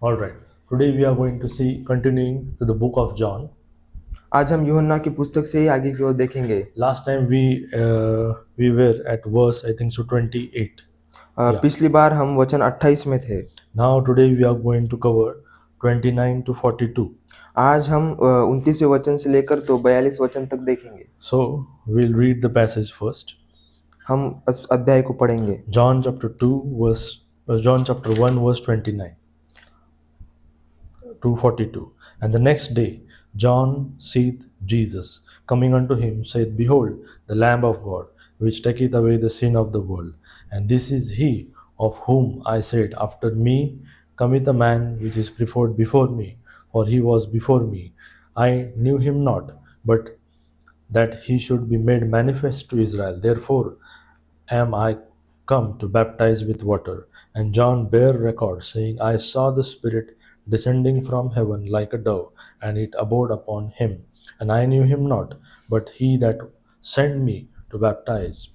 All right. Today we are going to see continuing to the book of John. आज हम यूहन्ना की पुस्तक से ही आगे की ओर देखेंगे। Last time we were at verse I think so 28. Yeah. पिछली बार हम वचन 28 में थे। Now today we are going to cover 29 to 42. आज हम 29वें वचन से लेकर तो 42 वचन तक देखेंगे। So we'll read the passage first. हम इस अध्याय को पढ़ेंगे। John chapter 2 verse John chapter 1 verse 29 to 42. And the next day John seeth Jesus coming unto him, said, Behold, the Lamb of God, which taketh away the sin of the world. And this is he of whom I said, After me cometh a man which is preferred before me, for he was before me. I knew him not, but that he should be made manifest to Israel. Therefore am I come to baptize with water. And John bare record, saying, I saw the Spirit descending from heaven like a dove, and it abode upon him. And I knew him not, but he that sent me to baptize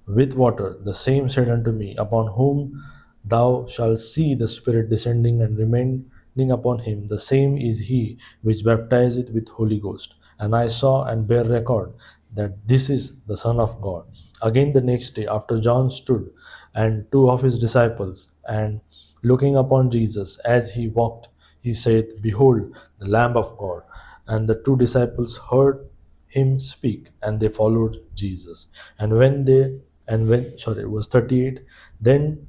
with water, the same said unto me, Upon whom thou shalt see the Spirit descending and remaining upon him, the same is he which baptizeth with Holy Ghost. And I saw and bear record that this is the Son of God. Again the next day, after John stood, and two of his disciples, and looking upon Jesus as he walked, he said, Behold, the Lamb of God. And the two disciples heard him speak, and they followed Jesus. And when it was 38, then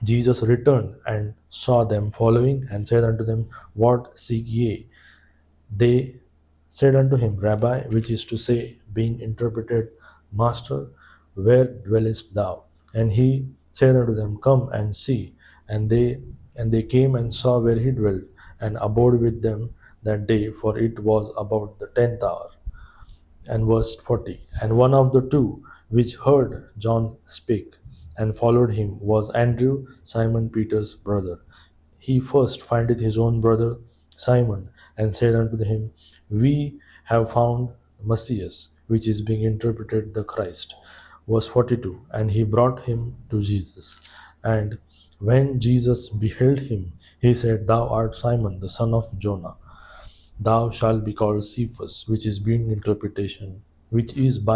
Jesus returned and saw them following, and said unto them, What seek ye? They said unto him, Rabbi, which is to say, being interpreted, Master, where dwellest thou? And he said unto them, Come and see. And they came and saw where he dwelt, and abode with them that day, for it was about the 10th hour. And verse 40. And one of the two which heard John speak and followed him was Andrew, Simon Peter's brother. He first findeth his own brother Simon, and said unto him, We have found Messias, which is being interpreted the Christ. Verse 42. And he brought him to Jesus. And when Jesus beheld him, he said, Thou art Simon, the son of Jonah. Thou shalt be called Cephas, which is by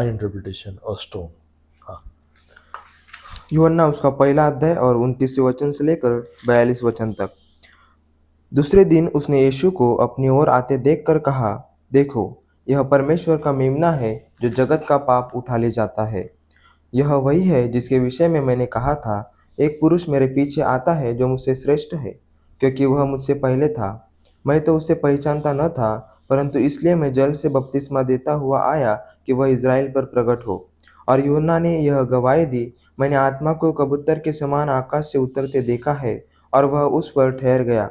interpretation a stone. हाँ. यूहन्ना उसका पहला अध्याय और 29वें वचन से लेकर 42 वचन तक। दूसरे दिन उसने यीशु को अपनी ओर आते देखकर कहा, देखो, यह परमेश्वर का मेमना है जो जगत का पाप उठा ले जाता है। यह वही है जिसके विषय में मैंने कहा था, एक पुरुष मेरे पीछे आता है जो मुझसे श्रेष्ठ है, क्योंकि वह मुझसे पहले था। मैं तो उसे पहचानता न था, परंतु इसलिए मैं जल से बपतिस्मा देता हुआ आया कि वह इज़राइल पर प्रकट हो। और यूहन्ना ने यह गवाही दी, मैंने आत्मा को कबूतर के समान आकाश से उतरते देखा है, और वह उस पर ठहर गया।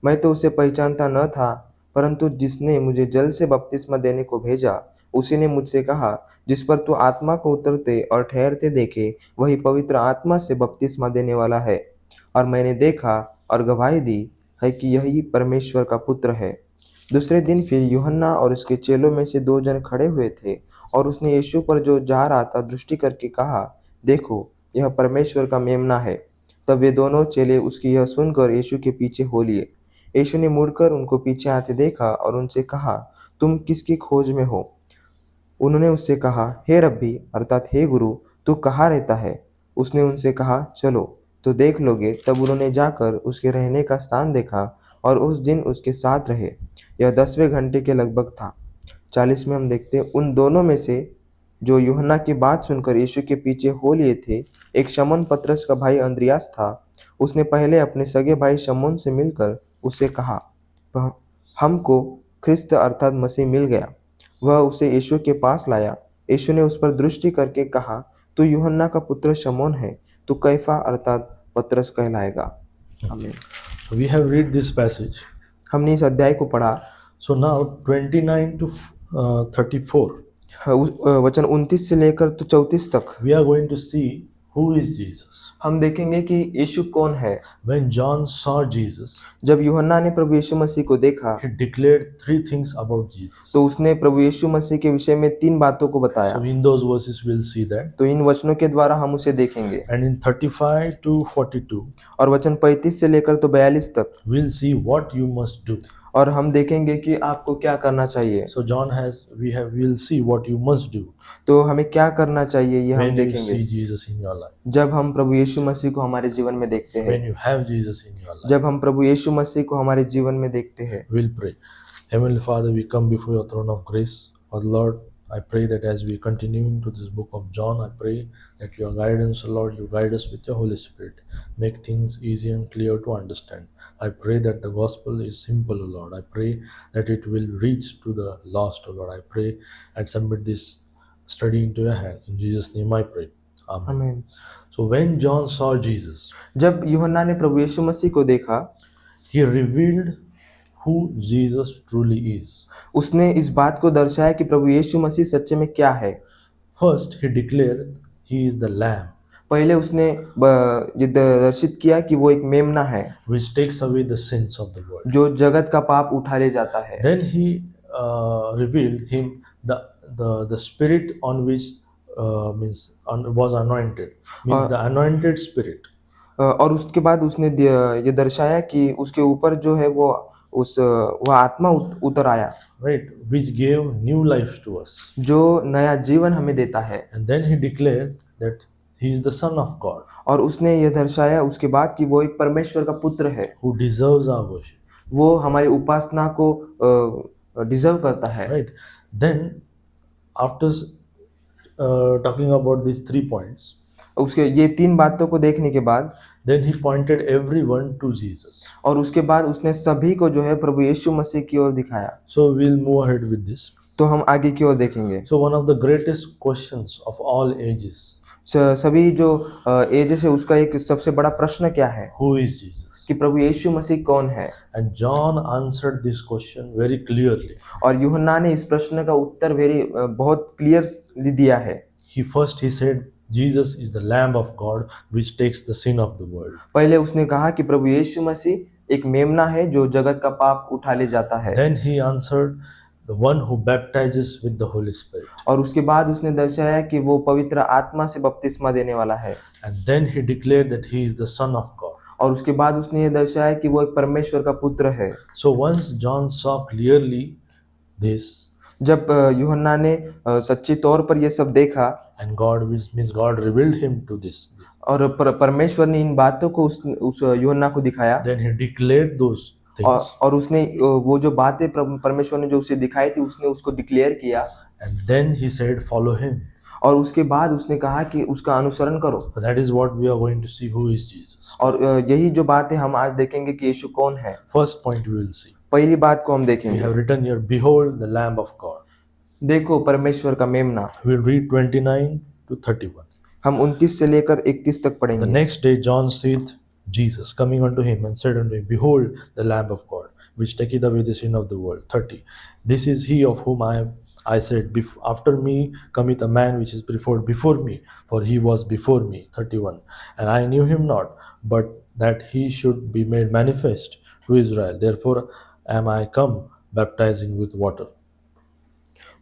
मैं तो उसे पहचानता न था, परंतु जिसने मुझे जल से बपतिस्मा देने को भेजा, उसी ने मुझसे कहा, जिस पर तू आत्मा को उतरते और ठहरते देखे, वही पवित्र आत्मा से बपतिस्मा देने वाला है। और मैंने देखा और गवाही दी है कि यही परमेश्वर का पुत्र है। दूसरे दिन फिर यूहन्ना और उसके चेलों में से 2 जन खड़े हुए थे, और उसने यीशु पर जो जा रहा था दृष्टि करके कहा, देखो, यह परमेश्वर का मेमना है। तब वे दोनों चेले उसकी यह सुनकर यीशु के पीछे हो लिए। यीशु ने मुड़कर उनको पीछे आते देखा और उनसे कहा, तुम किसकी खोज में हो? उन्होंने उससे कहा, हे रब्बी, अर्थात हे गुरु, तू कहाँ रहता है? उसने उनसे कहा, चलो तो देख लोगे। तब उन्होंने जाकर उसके रहने का स्थान देखा और उस दिन उसके साथ रहे। यह 10वें घंटे के लगभग था। 40 में हम देखते हैं, उन दोनों में से जो यूहन्ना की बात सुनकर यीशु के पीछे हो लिए थे, एक शमौन पतरस का भाई अंद्रियास था। उसने पहले अपने सगे भाई शमौन से मिलकर उससे कहा, हमको ख्रिस्त अर्थात मसीह मिल गया। वह उसे यीशु के पास लाया। यीशु ने उस पर दृष्टि करके कहा, तू यूहन्ना का पुत्र शमौन है, तू कैफा अर्थात पतरस कहलाएगा। आमीन। So we have read this passage. हमने इस अध्याय को पढ़ा। So now 29 to 34, वचन 29 से लेकर तो 34 तक we are going to see who is Jesus? हम देखेंगे कि यीशु कौन है। When John saw Jesus, जब यूहन्ना ने प्रभु यीशु मसीह को देखा he declared three things about Jesus. तो उसने प्रभु यीशु मसीह के विषय में 3 बातों को So बताया। in those verses we'll see that. तो इन वचनों के द्वारा हम उसे देखेंगे And in 35 to 42, और वचन 35 से लेकर तो 42 तक, we'll see what you must do. और हम देखेंगे कि आपको क्या करना चाहिए। So we'll see what you must do तो हमें क्या करना चाहिए ये हम when you देखेंगे see Jesus in your life, जब हम प्रभु यीशु मसीह को हमारे जीवन में देखते हैं। when you have Jesus in your life. जब हम प्रभु यीशु मसीह को हमारे जीवन में देखते हैं। We'll pray. Heavenly Father, we come before your throne of grace. Oh Lord, I pray that as we continue into this book of John, I pray that your guidance, oh Lord, you guide us with your Holy Spirit. Make things easy and clear to understand. I pray that the gospel is simple, oh Lord. I pray that it will reach to the lost, oh Lord. I pray and submit this study into your hand. In Jesus' name I pray. Amen. आमीन। So when John saw Jesus, जब यूहन्ना ने प्रभु यीशु मसीह को देखा, he revealed who Jesus truly is. उसने इस बात को दर्शाया कि प्रभु यीशु मसीह सच्चे में क्या है। First, he declared he is the lamb पहले उसने ये दर्शित किया कि वो एक मेमना है which takes away the sins of the world. जो जगत का पाप उठा ले जाता है। Then he revealed him the spirit on which was anointed, means the anointed spirit. और उसके बाद उसने ये दर्शाया कि उसके ऊपर जो है वह आत्मा उतर आया, Right, which gave new life to us. जो नया जीवन हमें देता है। And then he declared that he is the son of God और उसने ये दर्शाया उसके बाद कि वो एक परमेश्वर का पुत्र है, who deserves our worship. वो हमारी उपासना को डिजर्व करता है। Right. Then after talking about these 3 points, उसके ये 3 बातों को देखने के बाद then he pointed everyone to Jesus. और उसके बाद उसने सभी को जो है प्रभु यीशु मसीह की ओर दिखाया। So we'll move ahead with this. तो हम आगे की ओर देखेंगे। So one of the greatest questions of all ages, सभी जो एजेस है उसका एक सबसे बड़ा प्रश्न क्या है who is Jesus? कि प्रभु यीशु मसीह कौन है। And John answered this question very clearly. और यूहन्ना ने इस प्रश्न का उत्तर बहुत क्लियर दिया है। He said Jesus is the Lamb of God which takes the sin of the world. पहले उसने कहा कि प्रभु यीशु मसीह एक मेमना है जो जगत का पाप उठा ले जाता है। Then he answered the one who baptizes with the Holy Spirit. और उसके बाद उसने दर्शाया कि वो पवित्र आत्मा से बपतिस्मा देने वाला है। And then he declared that he is the Son of God. और उसके बाद उसने ये दर्शाया कि वो एक परमेश्वर का पुत्र है। So once John saw clearly this, जब यूहन्ना ने सच्ची तौर पर ये सब देखा and God revealed him to this, और परमेश्वर ने इन बातों को उस यूहन्ना को दिखाया, then he declared those things. और उसने वो जो बातें परमेश्वर ने जो उसे दिखाई थी उसने उसको डिक्लेयर किया। And then he said, follow him. और उसके बाद उसने कहा कि उसका अनुसरण करो। So that is what we are going to see, who is Jesus. और यही जो बातें हम आज देखेंगे कि यीशु कौन है। First point we will see. पहली बात को हम We देखेंगे, have written here, behold the Lamb of God. देखो परमेश्वर का मेमना। We will read 29 to 31. हम 29 से लेकर 31 तक The पढ़ेंगे। next day John seeth Jesus coming unto him and said unto him, behold the Lamb of God, which taketh away the sin of the world. 30. This is he of whom I said, after me cometh a man which is before me, for he was before me. 31. And I knew him not, but that he should be made manifest to Israel. Therefore am I come baptizing with water.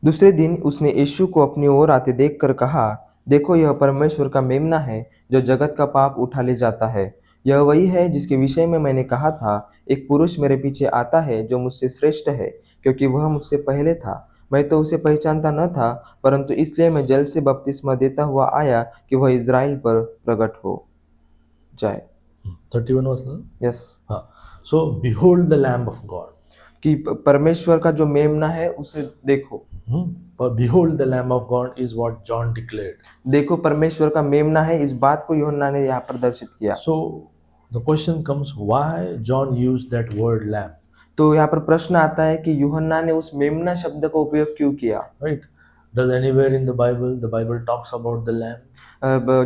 दूसरे दिन उसने यीशु को अपनी ओर आते देखकर कहा, देखो यह परमेश्वर का मेमना है जो जगत का पाप उठा ले जाता है। यह वही है जिसके विषय में मैंने कहा था, एक पुरुष मेरे पीछे आता है जो मुझसे श्रेष्ठ है, क्योंकि वह मुझसे पहले था। मैं तो उसे पहचानता न था, परंतु इसलिए मैं जल से बपतिस्मा देता हुआ आया कि वह इज़राइल पर प्रकट हो जाए। 31 was the? Yes, So behold the Lamb of God. कि परमेश्वर का जो मेमना है उसे देखो। But behold the Lamb of God is what John declared. देखो परमेश्वर का मेमना है, इस बात को यूहन्ना ने यहाँ पर दर्शित किया। So the question comes, why John used that word lamb? तो यहाँ पर प्रश्न आता है कि यूहन्ना ने उस मेमना शब्द का उपयोग क्यों किया। Right? Does anywhere in the Bible talks about the lamb?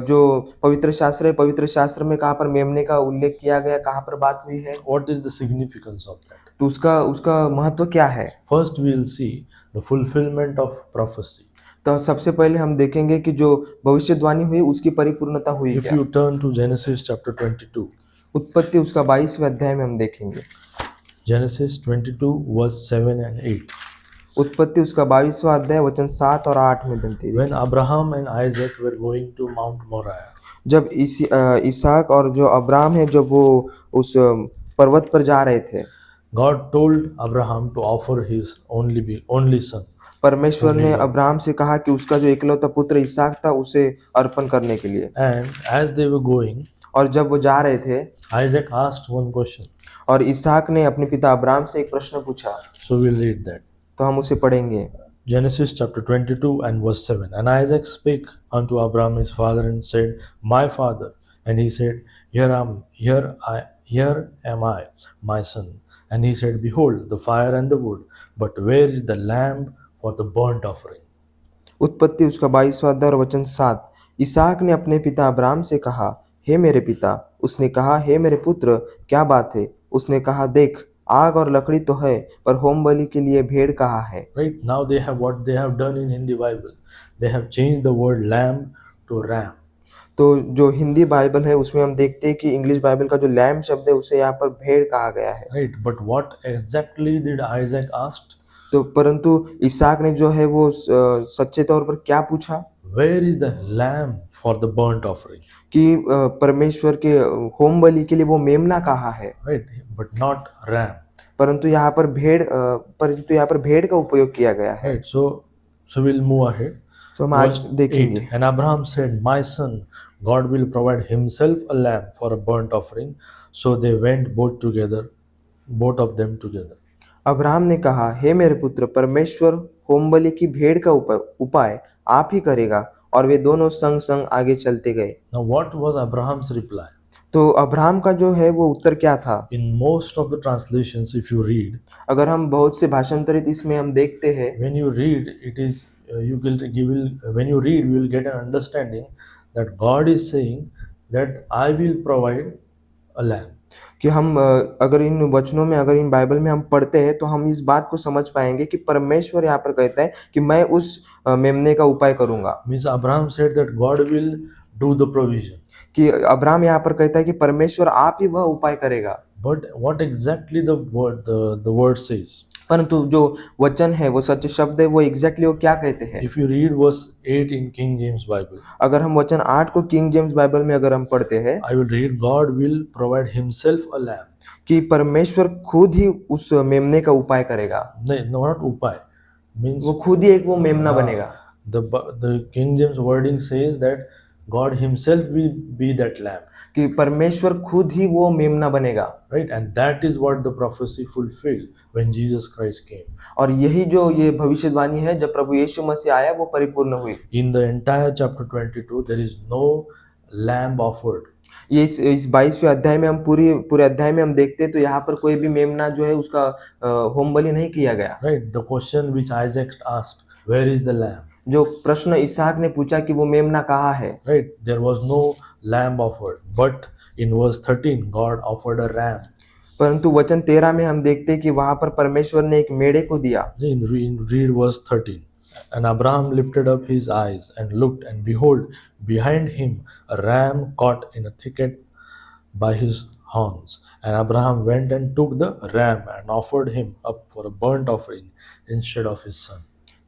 जो पवित्र शास्त्र है, पवित्र शास्त्र में कहाँ पर मेमने का उल्लेख किया गया, कहाँ पर बात हुई है, What is the significance of that? तो उसका महत्व क्या है। First we will see the fulfillment of prophecy. तो सबसे पहले हम देखेंगे कि जो भविष्यवाणी हुई उसकी परिपूर्णता हुई If क्या। you turn to Genesis chapter 22, उत्पत्ति उसका 22वें अध्याय में हम देखेंगे। Genesis 22 verse 7 and 8. उत्पत्ति उसका 22वां अध्याय वचन 7 और 8 में बनती है। When Abraham and Isaac were going to Mount Moriah, जब इसहाक और जो अब्राम है जब वो उस पर्वत पर जा रहे थे, God told Abraham to offer his only son. परमेश्वर ने अब्राम से कहा कि उसका जो इकलौता पुत्र इसहाक था उसे अर्पण करने के लिए। And as they were going, और जब वो जा रहे थे Isaac asked one question. और इसहाक ने अपने पिता अब्राम से एक प्रश्न पूछा, So we'll read that. तो हम उसे पढ़ेंगे। Genesis chapter 22 and verse 7. And Isaac spake unto Abraham his father and said, My father. And he said, Here am I, my son. And he said, Behold, the fire and the wood, but where is the lamb for the burnt offering? उत्पत्ति उसका 22वां अध्याय और वचन 7। इसहाक ने अपने पिता Abram से कहा, हे मेरे पिता। उसने कहा, हे मेरे पुत्र, क्या बात है? उसने कहा, देख, आग और लकड़ी तो है, पर होम बलि के लिए भेड़ कहाँ है? Right now they have what they have done in Hindi Bible. They have changed the word lamb to ram. तो जो हिंदी बाइबल है उसमें हम देखते हैं कि इंग्लिश बाइबल का जो लैम शब्द है उसे यहाँ पर भेड़ कहा गया है। Right, but what exactly did Isaac ask? तो परंतु इसहाक ने जो है वो सच्चे तौर पर क्या पूछा Where is the lamb for the burnt offering? कि परमेश्वर के होम बलि के लिए वो मेमना कहाँ है, Right, but not ram. परंतु यहाँ पर भेड़ का उपयोग किया गया है। Right, so we'll move ahead. तो हम आज Verse 8. देखेंगे। And Abraham said, My son, God will provide himself a lamb for a burnt offering. So they went both of them together. Abraham ने कहा, हे मेरे पुत्र, परमेश्वर होम बलि की भेड़ का उपाय आप ही करेगा। और वे दोनों संग संग आगे चलते गए। Now, what was Abraham's reply? तो अब्राहम का जो है वो उत्तर क्या था? In most of the translations, if you read, अगर हम बहुत से भाषांतरित इसमें हम देखते हैं, when you read, it is when you read, you will get an understanding that God is saying that I will provide a lamb. कि हम अगर इन वचनों में अगर इन बाइबल में हम पढ़ते हैं तो हम इस बात को समझ पाएंगे कि परमेश्वर यहाँ पर कहता है कि मैं उस मेमने का उपाय करूंगा। Means Abraham said that God will do the provision. कि अब्राहम यहाँ पर कहता है कि परमेश्वर आप ही वह उपाय करेगा। But what exactly the word says? परंतु जो वचन है वो सच्चे शब्द है वो एग्जैक्टली वो क्या कहते हैं? If you read verse 8 in King James Bible, अगर हम वचन 8 को किंग जेम्स बाइबल में अगर हम पढ़ते हैं, I will read, God will provide himself a lamb. कि परमेश्वर खुद ही उस मेमने का उपाय करेगा। No, not upay. Means वो खुद ही एक वो मेमना बनेगा। the King James wording says that God himself will be that lamb. कि परमेश्वर खुद ही वो मेमना बनेगा। Right, and that is what the prophecy fulfilled when Jesus Christ came. और यही जो ये भविष्यवाणी है जब प्रभु यीशु मसीह आया वो परिपूर्ण हुई। In the entire chapter 22, there is no lamb offered. ये इस 22वें अध्याय में हम पूरे अध्याय में हम देखते हैं तो यहाँ पर कोई भी मेमना जो है उसका होम बलि नहीं किया गया। Right, the question which Isaac asked, where is the lamb? जो प्रश्न इसहाक ने पूछा कि वो मेमना कहाँ है, Right, there was no lamb offered, but in verse 13, God offered a ram. परंतु वचन 13 में हम देखते हैं कि वहां पर परमेश्वर ने एक मेढ़े को दिया। Read verse 13. And Abraham lifted up his eyes and looked, and behold, behind him a ram caught in a thicket by his horns. And Abraham went and took the ram and offered him up for a burnt offering instead of his son.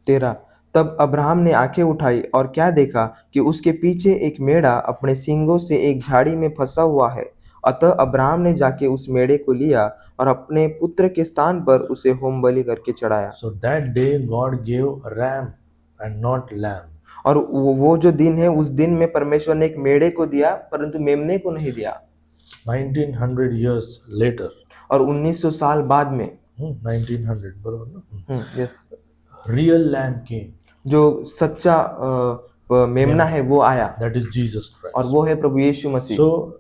13। तब Abraham ने आंखें उठाई और क्या देखा कि उसके पीछे एक मेढ़ा अपने सींगों से एक झाड़ी में फंसा हुआ है। अतः अब्राहम ने जाके उस मेढ़े को लिया और अपने पुत्र के स्थान पर उसे होम बलि करके चढ़ाया। So that day God gave a ram and not lamb. और वो जो दिन है उस दिन में परमेश्वर ने एक मेढ़े को दिया परंतु मेमने को नहीं दिया। 1900 years later. और 1900 साल बाद में 1900 बराबर ना? Yes, Real lamb came. जो सच्चा मेमना है वो आया। That is Jesus Christ. और वो है प्रभु यीशु मसीह। So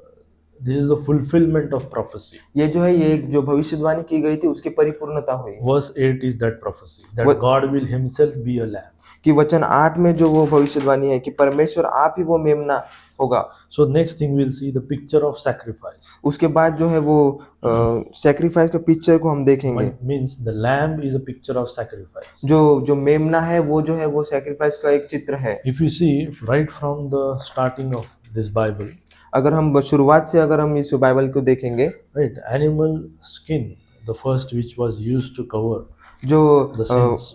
this is the fulfillment of prophecy. ये जो है ये जो भविष्यवाणी की गई थी उसकी परिपूर्णता हुई Verse 8 is that prophecy that What- God will himself be a lamb. कि वचन 8 में जो वो भविष्यवाणी है कि परमेश्वर आप ही वो मेमना होगा। So next thing we'll see the picture of sacrifice. उसके बाद जो है वो सैक्रिफाइस का पिक्चर को हम देखेंगे। It means the lamb is a picture of sacrifice. जो जो मेमना है वो सैक्रिफाइस का एक चित्र है। If you see right from the starting of this Bible, अगर हम शुरुआत से अगर हम इस बाइबल को देखेंगे, right, animal skin, the first which was used to cover जो the sins.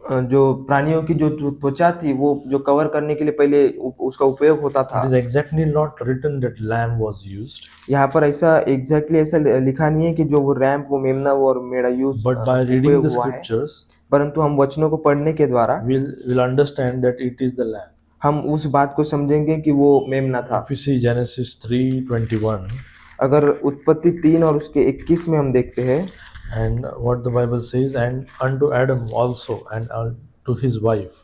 जो प्राणियों की जो त्वचा थी वो जो कवर करने के लिए पहले उसका उपयोग होता था। It is exactly not written that lamb was used, यहाँ पर ऐसा एग्जैक्टली ऐसा लिखा नहीं है कि जो वो रैम्प वो मेमना वो और मेरा यूज but by reading उपयोग the हुआ है, scriptures, परंतु हम वचनों को पढ़ने के द्वारा we'll understand that it is the lamb. हम उस बात को समझेंगे कि वो मेमना था। If you see Genesis 3:21, अगर उत्पत्ति 3 और उसके 21 में हम देखते हैं, and what the Bible says, and unto Adam also and unto his wife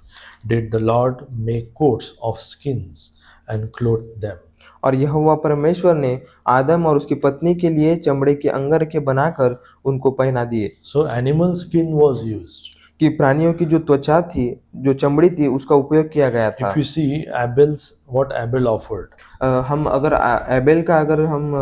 did the Lord make coats of skins and clothed them. और यहोवा परमेश्वर ने आदम और उसकी पत्नी के लिए चमड़े के अंगरखे बनाकर उनको पहना दिए। So animal skin was used. कि प्राणियों की जो त्वचा थी, जो चमड़ी थी, उसका उपयोग किया गया था। If you see what Abel offered, हम अगर एबेल का अगर हम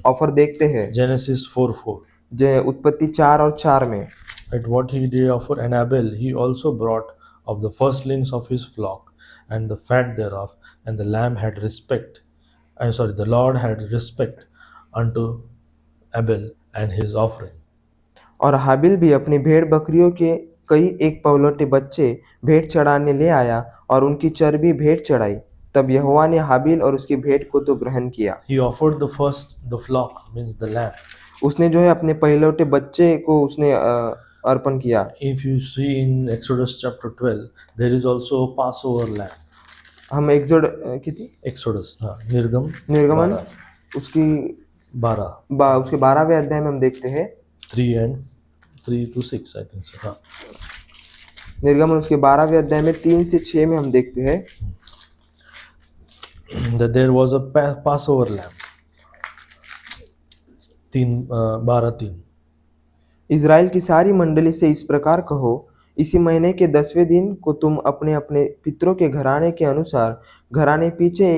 ऑफर देखते हैं, Genesis 4:4, जो उत्पत्ति 4 और 4 में, right, what he did offer, and Abel he also brought of the firstlings of his flock and the fat thereof, and the lamb had respect, the Lord had respect unto Abel and his offering. और हाबिल भी अपनी भेड़ बकरियों के कई एक पवलौठे बच्चे भेंट चढ़ाने ले आया और उनकी चर्बी भेंट चढ़ाई। तब यहोवा ने हाबिल और उसकी भेंट को तो ग्रहण किया। He offered the flock, means the lamb. उसने जो है अपने पहलौठे बच्चे को उसने अर्पण किया। If you see in Exodus chapter 12, there is also a Passover lamb. हम एक्सोड कितनी Exodus, हाँ, निर्गमन उसकी 12, उसके 12वें अध्याय में हम देखते हैं, 3 to 6, I think so. हाँ. निर्गमन उसके 12वें अध्याय में 3 से 6 में हम देखते हैं That there was a Passover lamb. 12:3. Israel की सारी मंडली से इस प्रकार कहो, इसी महीने के 10वें दिन को तुम अपने अपने पितरों के घराने के अनुसार घराने पीछे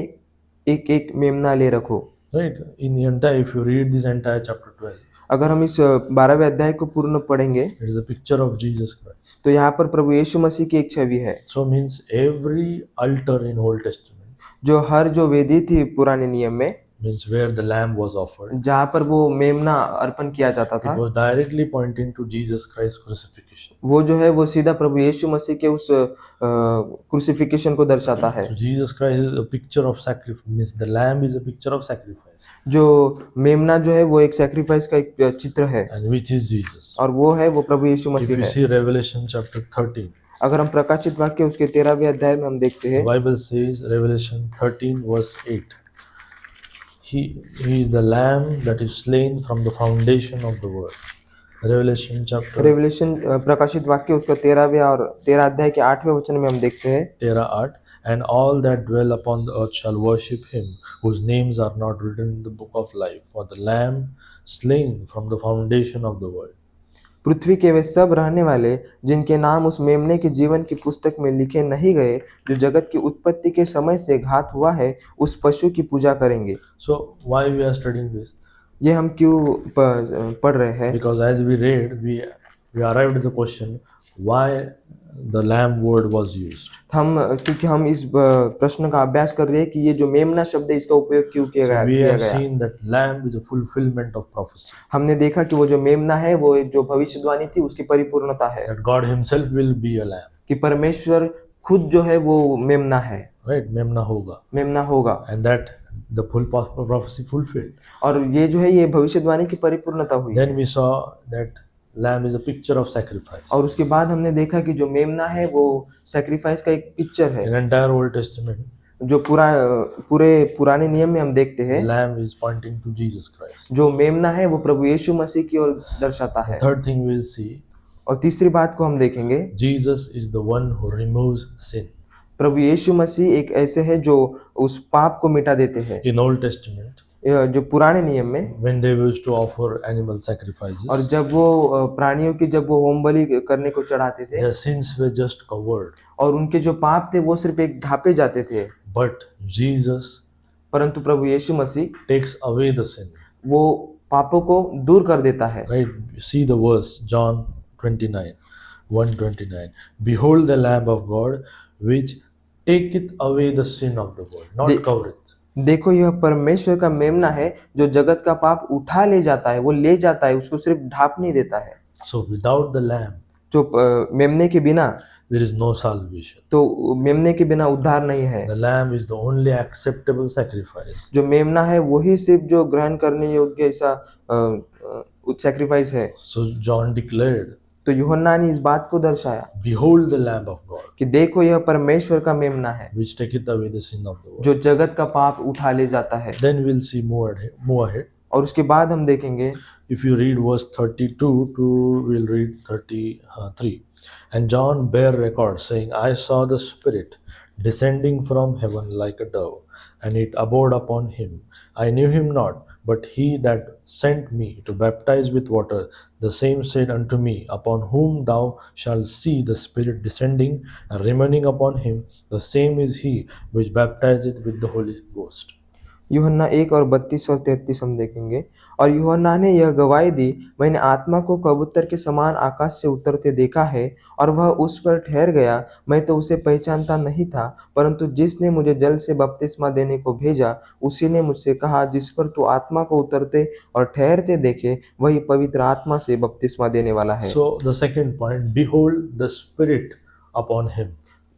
एक एक मेमना ले रखो। Right, in the entire, if you read this entire chapter 12, अगर हम इस 12वें अध्याय को पूर्ण पढ़ेंगे it is a picture of Jesus Christ. तो यहाँ पर प्रभु यीशु मसीह की एक छवि है। So means every altar in Old Testament जो हर जो वेदी थी पुराने नियम में, means where the lamb was offered, जहाँ पर वो मेमना अर्पण किया जाता था, it was directly pointing to Jesus Christ's crucifixion. वो जो है वो सीधा प्रभु यीशु मसीह के उस क्रूसिफिकेशन को दर्शाता है। So Jesus Christ is a picture of sacrifice, means the lamb is a picture of sacrifice, जो मेमना जो है वो एक सैक्रिफाइस का एक चित्र है, and which is Jesus. और वो है वो प्रभु यीशु If मसीह you है। see Revelation chapter 13, अगर हम प्रकाशित वाक्य उसके 13वें अध्याय में हम देखते the हैं, Bible says, Revelation 13 verse 8, he is the lamb that is slain from the foundation of the world. Revelation chapter revelation प्रकाशित वाक्य उसका 13वें और 13 अध्याय के 8वें वचन में हम देखते हैं, 13:8, and all that dwell upon the earth shall worship him, whose names are not written in the book of life, for the lamb slain from the foundation of the world. पृथ्वी के वे सब रहने वाले जिनके नाम उस मेमने के जीवन की पुस्तक में लिखे नहीं गए, जो जगत की उत्पत्ति के समय से घात हुआ है, उस पशु की पूजा करेंगे। So why we are studying this? ये हम क्यों पढ़ रहे हैं? Because as we read, we arrived at the question why the lamb word was used. क्योंकि हम इस प्रश्न का अभ्यास कर रहे हैं कि ये जो मेमना शब्द है इसका उपयोग क्यों किया So we गया। have seen that lamb is a fulfillment of prophecy. हमने देखा कि वो जो मेमना है वो एक जो भविष्यवाणी थी उसकी परिपूर्णता है, That God Himself will be a lamb. कि परमेश्वर खुद जो है वो मेमना है, Right? मेमना होगा. मेमना होगा, And that the full prophecy fulfilled. और ये जो है ये भविष्यवाणी की परिपूर्णता हुई। Then we saw that lamb is a picture of sacrifice. और उसके बाद हमने देखा कि जो मेमना है वो सैक्रिफाइस का एक पिक्चर है। In entire Old Testament, जो पूरे पुराने नियम में हम देखते हैं, lamb is pointing to Jesus Christ. जो मेमना है वो प्रभु यीशु मसीह की ओर दर्शाता है। Third thing we'll see, और तीसरी बात को हम देखेंगे, Jesus is the one who removes sin. प्रभु यीशु मसीह एक ऐसे है जो उस पाप को मिटा देते हैं। In Old Testament, जो पुराने नियम में, when they used to offer animal sacrifices, और जब वो प्राणियों की जब वो होम बलि करने को चढ़ाते थे, their sins were just covered. और उनके जो पाप थे वो सिर्फ एक ढांपे जाते थे, But Jesus परंतु प्रभु यीशु मसीह takes away the sin. वो पापों को दूर कर देता है। Right? See the verse, John 29, 129. Behold the Lamb of God, which taketh away the sin of the world, not The- covereth. देखो यह परमेश्वर का मेमना है जो जगत का पाप उठा ले जाता है, वो ले जाता है, उसको सिर्फ ढांप नहीं देता है। So without the Lamb, जो मेमने के बिना, there is no salvation. तो मेमने के बिना उद्धार नहीं है। The Lamb is the only acceptable sacrifice. जो मेमना है वही सिर्फ जो ग्रहण करने योग्य ऐसा सैक्रिफाइस है। So John declared, तो यूहन्ना ने इस बात को दर्शाया behold the Lamb of God, कि देखो यह परमेश्वर का मेमना है which taketh away the sin of the world. जो जगत का पाप उठा ले जाता है। Then we'll see more ahead. और उसके बाद हम देखेंगे, If you read verse 32 to we'll read 33. And John bare record, saying, I saw the Spirit descending from heaven like a dove, and it abode upon him. I knew him not, but he that sent me to baptize with water, the same said unto me, Upon whom thou shalt see the Spirit descending and remaining upon him, the same is he which baptizeth with the Holy Ghost. यूहन्ना 1 और 32 और 33 हम देखेंगे। और यूहन्ना ने यह गवाही दी, मैंने आत्मा को कबूतर के समान आकाश से उतरते देखा है, और वह उस पर ठहर गया। मैं तो उसे पहचानता नहीं था, परंतु जिसने मुझे जल से बपतिस्मा देने को भेजा, उसी ने मुझसे कहा, जिस पर तू आत्मा को उतरते और ठहरते देखे, वही पवित्र आत्मा से बपतिस्मा देने वाला है। So the second point, behold the Spirit upon him.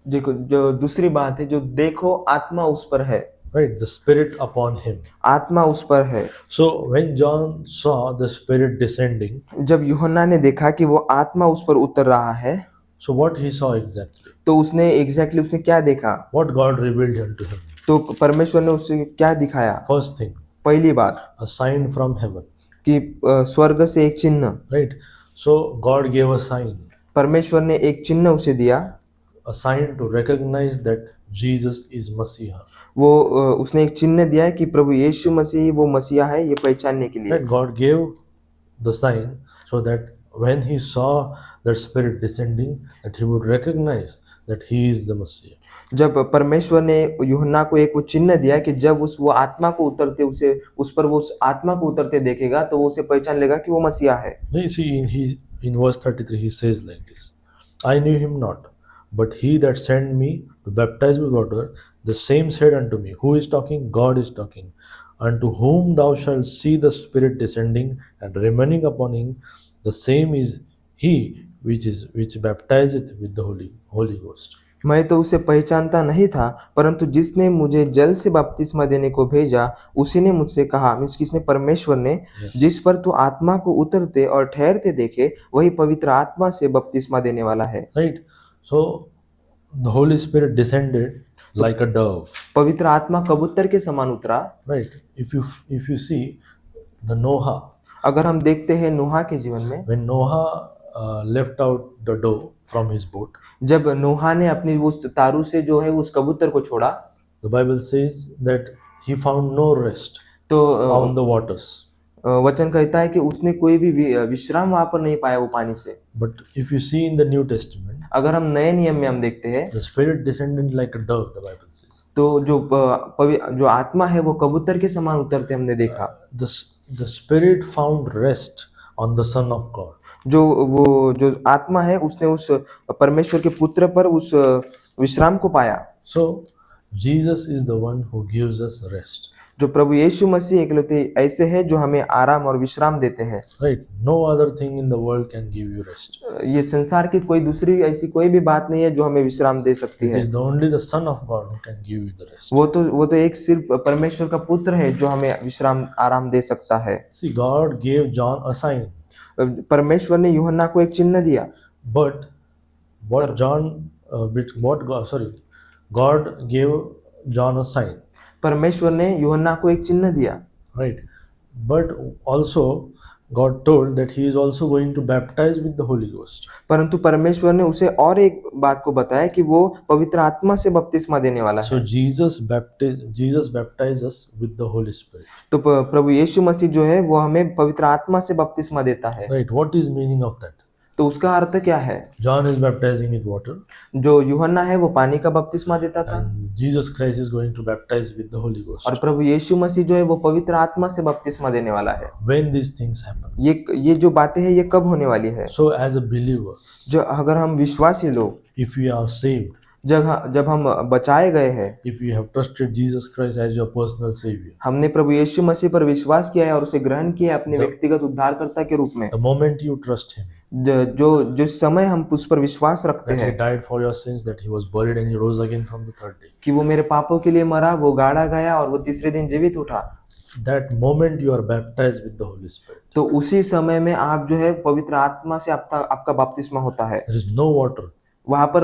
देखो जो दूसरी बात है, जो देखो आत्मा उस पर है, Right, the Spirit upon him. आत्मा उस पर है। So when John saw the Spirit descending, जब यूहन्ना ने देखा कि वो आत्मा उस पर उतर रहा है, so what he saw exactly? तो उसने उसने क्या देखा? What God revealed unto him? तो परमेश्वर ने उसे क्या दिखाया? First thing, पहली बात a sign from heaven. कि स्वर्ग से एक चिन्ह, Right. So God gave a sign, परमेश्वर ने एक चिन्ह उसे दिया, a sign to recognize that Jesus is Messiah. वो उसने एक चिन्ह दिया है कि प्रभु यीशु मसीह वो मसीहा है, ये पहचानने के लिए। Right. God gave the sign so that when he saw that Spirit descending, that he would recognize that he is the Messiah. जब परमेश्वर ने यूहन्ना को एक वो चिन्ह दिया कि जब वो आत्मा को उतरते उसे उस पर वो उस आत्मा को उतरते देखेगा, तो वो उसे पहचान लेगा कि वो मसीहा है। You see, in verse 33, he says like this, I knew him not, but he that sent me to baptize with water, the same said unto me. Who is talking? God is talking. Unto whom thou shalt see the Spirit descending and remaining upon him, the same is he which baptizeth with the Holy Ghost. मैं तो उसे पहचानता नहीं था, परंतु जिसने मुझे जल से बपतिस्मा देने को भेजा, उसी ने मुझसे कहा, मीन्स किसने? परमेश्वर ने, जिस पर तू आत्मा को उतरते और ठहरते देखे, वही पवित्र आत्मा से बपतिस्मा देने वाला है। Right? So the Holy Spirit descended like a dove. पवित्र आत्मा कबूतर के समान उतरा। Right? If you see the Noah, अगर हम देखते हैं नोहा के जीवन में, when Noah left out the dove from his boat, जब नोहा ने अपनी उस तारू से जो है उस कबूतर को छोड़ा, the Bible says that he found no rest तो on the waters. वचन कहता है कि उसने कोई भी विश्राम वहां पर नहीं पाया वो पानी से। But if you see in the New Testament, अगर हम नए नियम में हम देखते हैं, the Spirit descended like a dove, the Bible says. तो जो आत्मा है वो कबूतर के समान उतरते हमने देखा। The Spirit found rest on the Son of God. जो आत्मा है उसने उस परमेश्वर के पुत्र पर उस विश्राम को पाया। So Jesus is the one who gives us rest. जो प्रभु यीशु मसीह इकलौते ऐसे हैं जो हमें आराम और विश्राम देते हैं। Right? No other thing in the world can give you rest. ये संसार की कोई दूसरी ऐसी कोई भी बात नहीं है जो हमें विश्राम दे सकती It है। is the only the Son of God who can give you the rest. वो तो एक सिर्फ परमेश्वर का पुत्र है जो हमें विश्राम आराम दे सकता है। See, God gave John a sign, परमेश्वर ने यूहन्ना को एक चिन्ह दिया, but God gave John a sign, परमेश्वर ने यूहन्ना को एक चिन्ह दिया, right? But also God told that he is also going to baptize with the Holy Ghost. परंतु परमेश्वर ने उसे और एक बात को बताया कि वो पवित्र आत्मा से बपतिस्मा देने वाला So है। Jesus baptizes us with the Holy Spirit. तो प्रभु यीशु मसीह जो है वो हमें पवित्र आत्मा से बपतिस्मा देता है। Right? What is meaning of that? तो उसका अर्थ क्या है? John is baptizing with water, जो यूहन्ना है वो पानी का बपतिस्मा देता था and Jesus Christ is going to baptize with the Holy Ghost. और प्रभु यीशु मसीह जो है वो पवित्र आत्मा से बपतिस्मा देने वाला है। When these things happen, ये जो बातें हैं ये कब होने वाली है? so as a believer, जो अगर हम विश्वासी लोग if we are saved, जब हम बचाए गए हैं, if we have trusted Jesus Christ as your personal Savior, हमने प्रभु यीशु मसीह पर विश्वास किया है और उसे ग्रहण किया है अपने व्यक्तिगत उद्धारकर्ता के रूप में, the moment you trust Him, जो समय हम उस पर विश्वास रखते that He हैं died for your sins, that He was buried and He rose again from the third day, कि वो मेरे पापों के लिए मरा, वो गाड़ा गया और वो तीसरे दिन जीवित उठा, that moment you are baptized with the Holy Spirit. तो उसी समय में आप जो है पवित्र आत्मा से आपका बपतिस्मा होता है। There is no water, वहां पर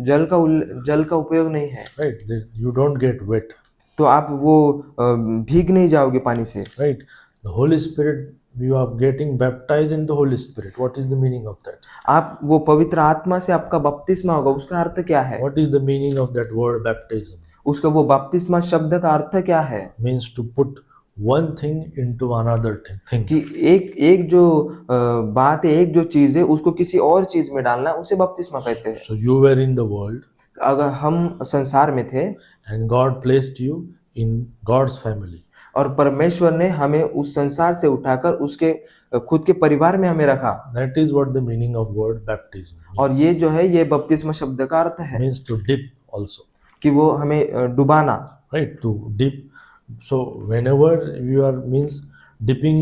जल का उपयोग नहीं है, right? You don't get wet, तो आप वो भीग नहीं जाओगे पानी से। right? The Holy Spirit, you are getting baptized in the Holy Spirit. What is the meaning of that? आप वो पवित्र आत्मा से आपका बपतिस्मा होगा, उसका अर्थ क्या है? What is the meaning of that word baptism? उसका वो बपतिस्मा शब्द का अर्थ क्या है? Means to put one thing into another thing. कि एक जो बात है, एक जो चीज है उसको किसी और चीज में डालना, उसे बपतिस्मा कहते हैं। So you were in the world, अगर हम संसार में थे and God placed you in God's family. और परमेश्वर ने हमें उस संसार से उठाकर उसके खुद के परिवार में हमें रखा, That is what the meaning of word baptism और ये जो है ये बपतिस्मा शब्द का अर्थ है means to dip also, कि वो हमें डुबाना, right? To dip. So whenever you are means dipping,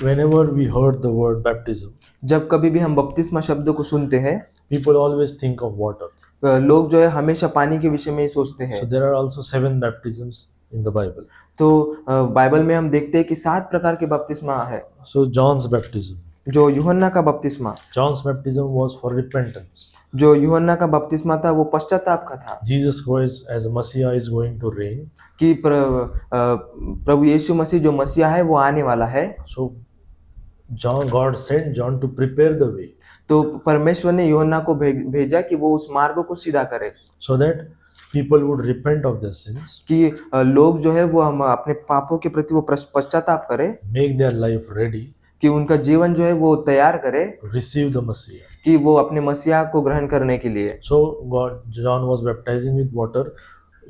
whenever we heard the word baptism, जब कभी भी हम बपतिस्मा शब्द को सुनते हैं, people always think of water. लोग जो है हमेशा पानी के विषय में ही सोचते हैं। So there are also 7 baptisms in the Bible. तो बाइबल में हम देखते हैं कि 7 प्रकार के बपतिस्मा है। So John's baptism. जो यूहन्ना का बपतिस्मा, John's baptism was for repentance. जो यूहन्ना का बपतिस्मा था वो पश्चाताप का था Jesus Christ as a Messiah is going to reign. कि प्रभु यीशु मसीह जो मसीहा है वो आने वाला है। So God sent John to prepare the way, तो परमेश्वर ने यूहन्ना को भेजा कि वो उस मार्ग को सीधा करे, so that people would repent of their sins, कि लोग जो है वो हम अपने पापों के प्रति वो पश्चाताप करे, make their life ready कि उनका जीवन जो है वो तैयार करे to receive the Messiah. कि वो अपने मसीहा को ग्रहण करने के लिए। So John was baptizing with water.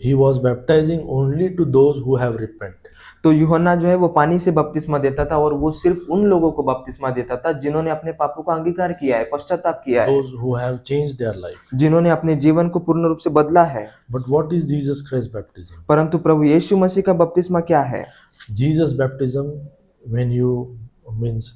He was baptizing only to those who have repented. तो यूहन्ना जो है वो पानी से बपतिस्मा देता था और वो सिर्फ उन लोगों को बपतिस्मा देता था जिन्होंने अपने पापों का अंगीकार किया है, पश्चाताप किया है, Those who have changed their life. जिन्होंने अपने जीवन को पूर्ण रूप से बदला है। But what is Jesus Christ baptism? परंतु प्रभु यीशु मसीह का बपतिस्मा क्या है? Jesus baptism, when you means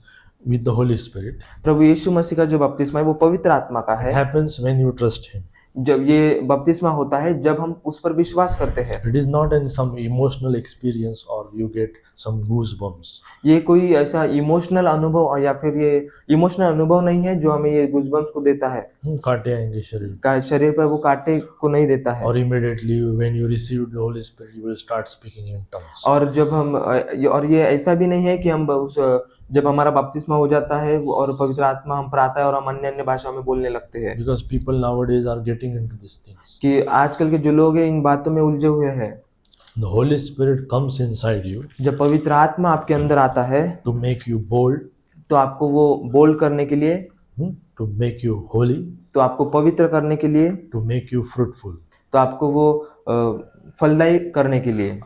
with the Holy Spirit, प्रभु यीशु मसीह का जो बपतिस्मा है वो पवित्र आत्मा का है। happens when you trust Him. जब ये बपतिस्मा होता है जब हम उस पर विश्वास करते हैं। It is not in some emotional experience or you get some goosebumps. ये कोई ऐसा इमोशनल अनुभव या फिर ये इमोशनल अनुभव नहीं है जो हमें ये गूज़बम्प्स को देता है, कांटे आएंगे शरीर शरीर पर वो कांटे को नहीं देता है। or immediately when you receive the Holy Spirit you will start speaking in tongues. और जब हम और ये ऐसा भी नहीं है कि हम जब हमारा बपतिस्मा हो जाता है और पवित्र आत्मा हम पर आता है और हम अन्य अन्य भाषाओं में बोलने लगते हैं। Because people nowadays are getting into these things. कि आजकल के जो लोग हैं इन बातों में उलझे हुए हैं। The Holy Spirit comes inside you जब पवित्र आत्मा आपके अंदर आता है to make you bold, तो आपको वो बोल्ड करने के लिए, to make you holy, तो आपको पवित्र करने के लिए, to make you fruitful, तो आपको वो फलदायी करने के लिए,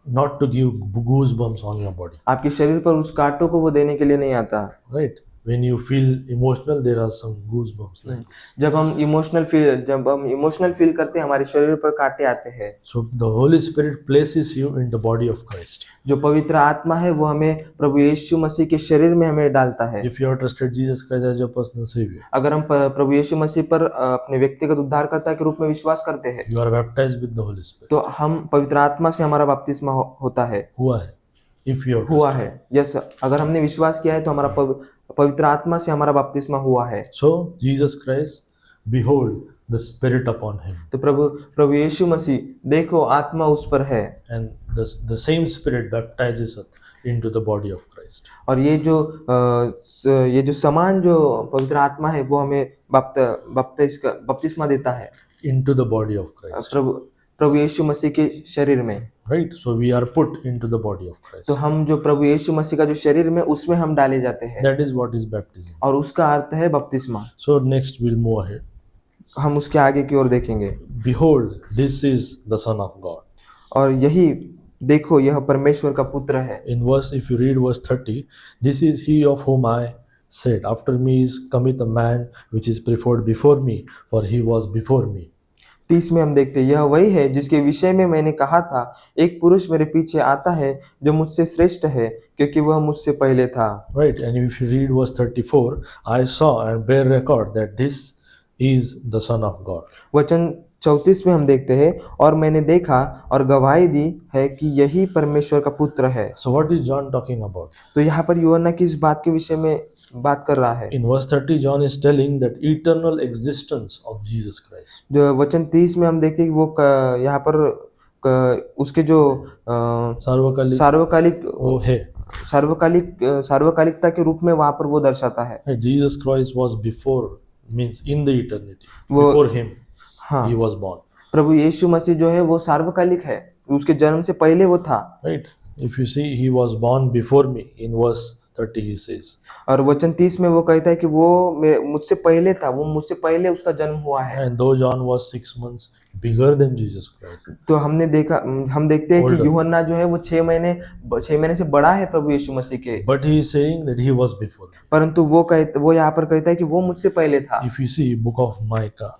not to give goosebumps on your body. आपके शरीर पर उस कांटों को वो देने के लिए नहीं आता। Right? When you feel emotional, there are some goosebumps like this. जब हम इमोशनल फील करते हैं हमारे शरीर पर कांटे आते हैं। So the Holy Spirit places you in the body of Christ. जो पवित्र आत्मा है वो हमें प्रभु यीशु मसीह के शरीर में हमें डालता है। If you have trusted Jesus Christ as your personal Savior, अगर हम प्रभु यीशु मसीह पर अपने व्यक्तिगत उद्धारकर्ता के रूप में विश्वास करते हैं you are baptized with the Holy Spirit. तो हम पवित्र आत्मा से हमारा बपतिस्मा होता है, हुआ है. If you have हुआ है। यस, अगर हमने विश्वास किया है तो हमारा पवित्र आत्मा से हमारा बपतिस्मा हुआ है। So Jesus Christ behold the Spirit upon him. तो प्रभु प्रभु यीशु मसीह, देखो आत्मा उस पर है। And the same Spirit baptizes us into the body of Christ. और ये जो समान जो पवित्र आत्मा है वो हमें बपतिस्मा देता है Into the body of Christ. प्रभु यीशु मसीह के शरीर में। Right? So we are put into the body of Christ. तो हम जो प्रभु यीशु मसीह का जो शरीर में उसमें हम डाले जाते हैं, That is what is baptism. और उसका अर्थ है बपतिस्मा। So next we'll move ahead. हम उसके आगे की ओर देखेंगे। Behold, this is the Son of God. और यही देखो, यह परमेश्वर का पुत्र है। In verse, if you read verse 30, this is he of whom I said, after me is cometh a man which is preferred before me, for he was before me. 30 में हम देखते हैं, यह वही है जिसके विषय में मैंने कहा था, एक पुरुष मेरे पीछे आता है जो मुझसे श्रेष्ठ है, क्योंकि वह मुझसे पहले था। Right, and if you read verse 34, I saw and bear record that this is the Son of God. वचन 34 में हम देखते हैं, और मैंने देखा और गवाही दी है कि यही परमेश्वर का पुत्र है। So what is John talking about? तो यहाँ पर यूहन्ना किस बात के विषय में बात कर रहा है? In verse 30, John is telling that eternal existence of Jesus Christ. जो वचन 30 में हम देखते हैं कि वो यहाँ पर उसके जो सार्वकालिकता के रूप में वहां पर वो दर्शाता है। Jesus Christ was before, means in the eternity. Before him, हाँ, he was born. प्रभु यीशु मसीह जो है वो सार्वकालिक है, उसके जन्म से पहले वो था। Right. If you see, he was born before me. In verse 30 he says. और वचन 30 में वो कहता है कि वो मुझसे पहले था, वो मुझसे पहले उसका जन्म हुआ है। And though John was 6 months bigger than Jesus Christ. तो हम देखते हैं कि यूहन्ना जो है वो 6 महीने से बड़ा है प्रभु यीशु मसीह के। But he is saying that he was before. परंतु वो यहाँ पर कहता है कि वो मुझसे पहले था। If you see book of Micah.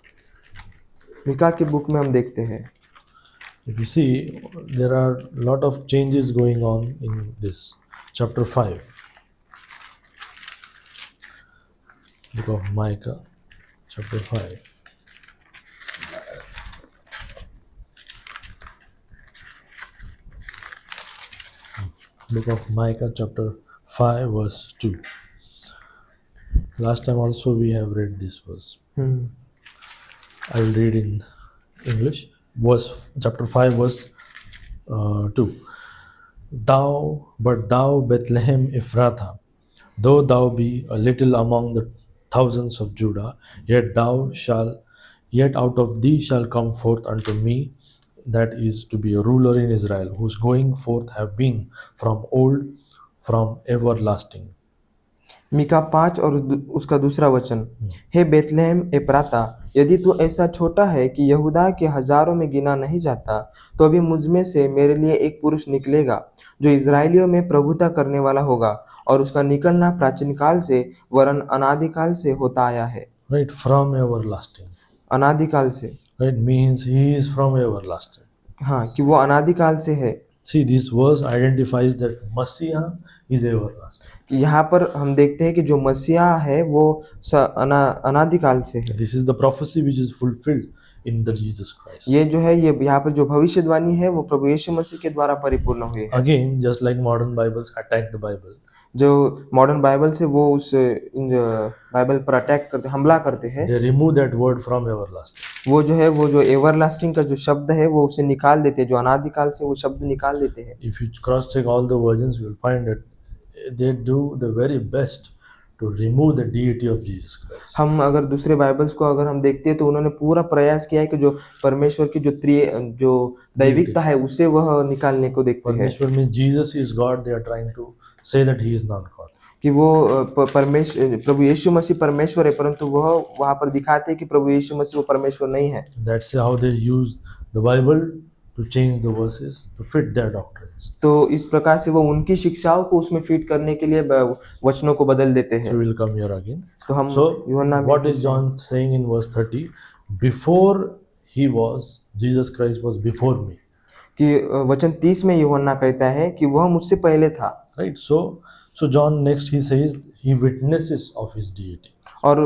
Mika के बुक में हम देखते हैं। If you see, there are lot of changes going on in this chapter 5. Book of Micah, chapter 5. Book of Micah, chapter 5, verse 2. Last time also we have read this verse. I will read in English. Chapter 5, verse 2. But thou, Bethlehem Ephrathah, though thou be a little among the thousands of Judah, yet out of thee shall come forth unto me that is to be a ruler in Israel, whose going forth have been from old, from everlasting. Mika 5 और उसका दूसरा वचन, हे Bethlehem एप्राता, यदि तू ऐसा छोटा है कि यहूदा के हजारों में गिना नहीं जाता, तो अभी मुझ में से मेरे लिए एक पुरुष निकलेगा जो इजराइलियों में प्रभुता करने वाला होगा, और उसका निकलना प्राचीन काल से वरन अनादिकाल से होता आया है। Right, from everlasting. अनादिकाल से। Right, means he is from everlasting. हाँ, कि वो अनादिकाल से है। See, this verse identifies that Messiah is everlasting. कि यहाँ पर हम देखते हैं कि जो मसीहा है वो अनादिकाल से है। This is the prophecy which is fulfilled in the Jesus Christ. ये जो है, ये यहाँ पर जो भविष्यवाणी है वो प्रभु यीशु मसीह के द्वारा परिपूर्ण हुई है। Again, just like modern Bibles attack the Bible. जो मॉडर्न बाइबल से वो उस बाइबल पर अटैक करते, हमला करते हैं। They remove that word from everlasting. वो जो है, वो जो एवरलास्टिंग का जो शब्द है वो उसे निकाल देते हैं, जो अनादिकाल से वो शब्द निकाल देते हैं। If you cross check all the versions, you will find that they do the very best to remove the deity of Jesus Christ. हम अगर दूसरे बाइबल्स को अगर हम देखते हैं तो उन्होंने पूरा प्रयास किया है कि जो परमेश्वर की जो दैविकता है उसे वह निकालने को देखते हैं। परमेश्वर means Jesus is God. They are trying to say that he is not God. कि वो प्रभु यीशु मसीह परमेश्वर है, परंतु वह वहाँ पर दिखाते हैं कि प्रभु यीशु मसीह वो परमेश्वर नहीं है। That's how they use the Bible to change the verses to fit their doctrines. तो इस प्रकार से वो उनकी शिक्षाओं को उसमें फिट करने के लिए वचनों को बदल देते हैं। So we'll come here again. तो हम So what is John saying in verse 30? Before he was, Jesus Christ was before me. कि वचन 30 में यूहन्ना कहता है कि वह मुझसे पहले था। Right. So John next he says he witnesses of his deity. और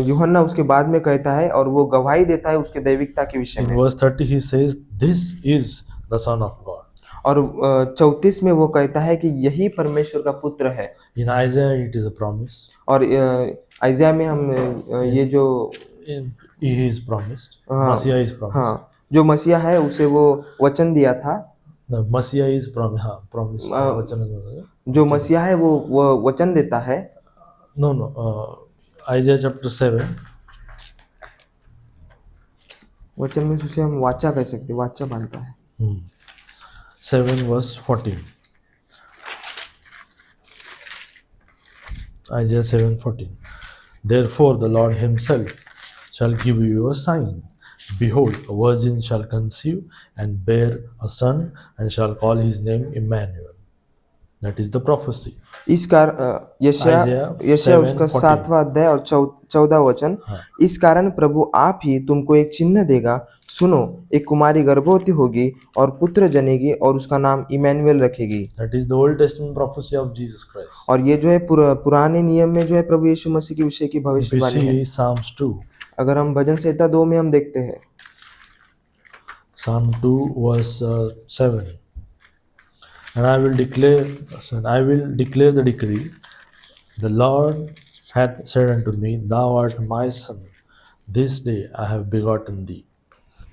यूहन्ना उसके बाद में कहता है और वो गवाही देता है उसके दैविकता के विषय में। In verse 30 he says this is the Son of God. और 34 में वो कहता है कि यही परमेश्वर का पुत्र है। In Isaiah, it is a promise. और आइज़ाया में हम ये जो He is promised. हाँ Messiah is promised. हाँ जो मसीहा है उसे वो वचन दिया था। The Messiah is promised. हाँ, promise. वचन है। जो मसीहा है वो वचन देता है। No, no. Isaiah chapter 7. वचन में उसे हम वाचा कह सकते, वाचा बनता है। 7 verse 14. Isaiah 7:14. Therefore the Lord himself shall give you a sign. Behold, a virgin shall conceive and bear a son, and shall call his name Emmanuel. That is the prophecy. इस यशाया Isaiah यशाया उसका 7:14. 7वां अध्याय और 14वां वचन। इस कारण प्रभु आप ही तुमको एक चिन्ह देगा, सुनो एक कुमारी गर्भवती होगी और पुत्र जनेगी और उसका नाम इमैनुएल रखेगी। That is the Old Testament prophecy of Jesus Christ. और ये जो है पुराने नियम में जो है प्रभु यीशु मसीह के विषय की If we भविष्यवाणी है। see Psalms 2. अगर हम भजन संहिता 2 में हम देखते हैं Psalm 2 verse 7. And I will declare the decree. The Lord hath said unto me, Thou art my son. This day I have begotten thee.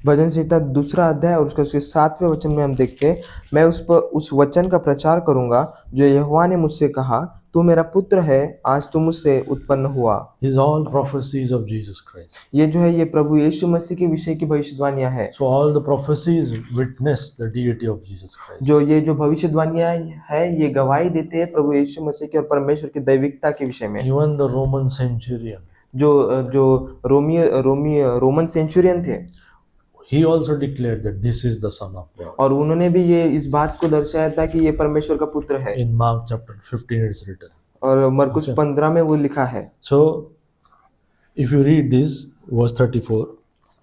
भजन संहिता 2 अध्याय और उसके 7वें वचन में हम देखते हैं, मैं उस वचन का प्रचार करूंगा जो यहोवा ने मुझसे कहा, तू मेरा पुत्र है, आज तू मुझसे उत्पन्न हुआ। These all prophecies of Jesus Christ. ये जो है ये प्रभु यीशु मसीह के विषय की भविष्यवाणियां है। So all the prophecies witness the deity of Jesus Christ. ये जो भविष्यवाणियां है ये गवाही देते हैं प्रभु यीशु मसीह की और परमेश्वर की दैविकता के विषय में। Even the Roman centurion, जो रोमन सेंचुरियन थे, he also declared that this is the Son of God. और उन्होंने भी ये इस बात को दर्शाया था कि ये परमेश्वर का पुत्र है। In Mark chapter 15 it's written. और मरकुस 15 में वो लिखा है। So if you read this verse 34,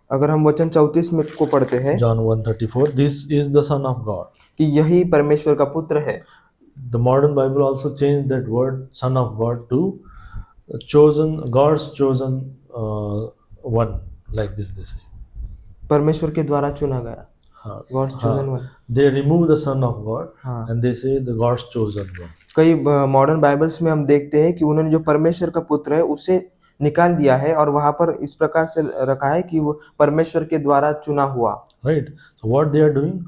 अगर हम वचन 34 में को पढ़ते हैं, John 1:34, this is the Son of God. कि यही परमेश्वर का पुत्र है। The modern Bible also changed that word Son of God to God's chosen one, like this they say. परमेश्वर के द्वारा चुना गया। हाँ, God's chosen one। They remove the Son of God हाँ। and they say the God's chosen one. कई modern Bibles में हम देखते हैं कि उन्होंने जो परमेश्वर का पुत्र है उसे निकाल दिया है और वहां पर इस प्रकार से रखा है कि वो परमेश्वर के द्वारा चुना हुआ। Right. So what they are doing?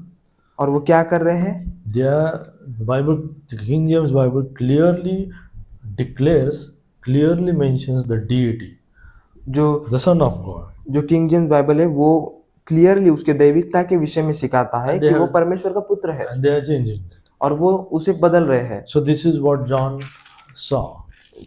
और वो क्या कर रहे हैं? The King James Bible clearly mentions the deity, the Son of God. जो किंग जेम्स बाइबल है वो क्लियरली उसके दैविकता के विषय में सिखाता है कि वो परमेश्वर का पुत्र है। And they are changing it. और वो उसे बदल रहे हैं। So this is what John saw.